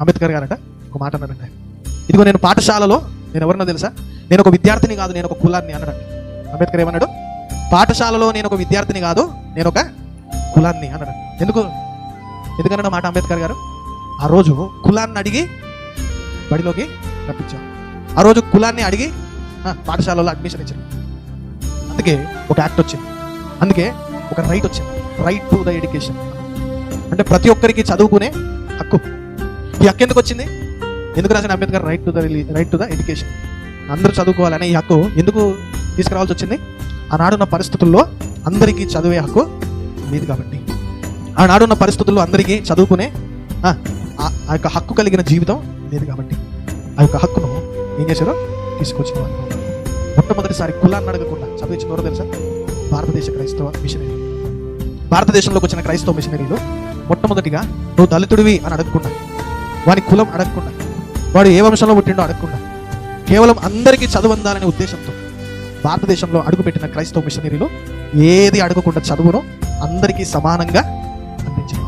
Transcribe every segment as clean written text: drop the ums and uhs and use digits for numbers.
అంబేద్కర్ గారట ఒక మాట అన్నారంట, ఇదిగో నేను పాఠశాలలో, నేను ఎవరన్నా తెలుసా, నేను ఒక విద్యార్థిని కాదు, నేను ఒక కులాన్ని అన్నాడు. అంబేద్కర్ ఏమన్నాడు? పాఠశాలలో నేను ఒక విద్యార్థిని కాదు, నేను ఒక కులాన్ని అన్నాడు. ఎందుకన్నాడు మాట అంబేద్కర్ గారు? ఆ రోజు కులాన్ని అడిగి బడిలోకి రప్పించారు, ఆ రోజు కులాన్ని అడిగి పాఠశాలలో అడ్మిషన్ ఇచ్చారు. అందుకే ఒక యాక్ట్ వచ్చింది, అందుకే ఒక రైట్ వచ్చింది, రైట్ టు ద ఎడ్యుకేషన్. అంటే ప్రతి ఒక్కరికి చదువుకునే హక్కు. ఈ హక్కు ఎందుకు వచ్చింది? ఎందుకు రాసిన Ambedkar right to the education? అందరూ చదువుకోవాలనే ఈ హక్కు ఎందుకు తీసుకురావాల్సి వచ్చింది? ఆనాడున్న పరిస్థితుల్లో అందరికీ చదివే హక్కు లేదు కాబట్టి, ఆనాడున్న పరిస్థితుల్లో అందరికీ చదువుకునే ఆ యొక్క హక్కు కలిగిన జీవితం లేదు కాబట్టి, ఆ యొక్క హక్కును ఏం చేశారో తీసుకొచ్చిన వాళ్ళు. మొట్టమొదటిసారి కులాన్ని అడగకుండా చదివించిన ఎవరో తెలుసా? భారతదేశ క్రైస్తవ మిషనరీ. భారతదేశంలోకి వచ్చిన క్రైస్తవ మిషనరీలు మొట్టమొదటిగా నువ్వు దళితుడివి అని అడగకుండా, వాని కులం అడగకుండా, వాడు ఏ వంశంలో పుట్టిండో అడగకుండా, కేవలం అందరికీ చదువు అందాలనే ఉద్దేశంతో భారతదేశంలో అడుగుపెట్టిన క్రైస్తవ మిషనరీలు ఏది అడగకుండా చదువును అందరికీ సమానంగా అందించారు.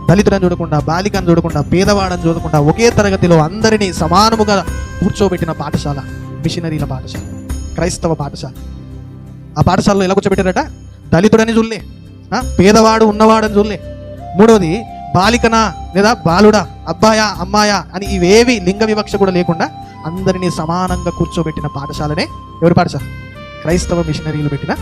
దళితులను చూడకుండా, బాలికను చూడకుండా, పేదవాడని చూడకుండా ఒకే తరగతిలో అందరినీ సమానముగా కూర్చోబెట్టిన పాఠశాల మిషనరీల పాఠశాల, క్రైస్తవ పాఠశాల. ఆ పాఠశాలలో ఎలా కూర్చోబెట్టారట? దళితుడని చూడలే, పేదవాడు ఉన్నవాడని చూడలే, మూడవది బాలికనా లేదా బాలుడా, అబ్బాయా అమ్మాయా అని ఇవేవి లింగ వివక్ష కూడా లేకుండా అందరినీ సమానంగా కూర్చోబెట్టిన పాఠశాలనే ఎవరి పాఠశాల? క్రైస్తవ మిషనరీలు పెట్టిన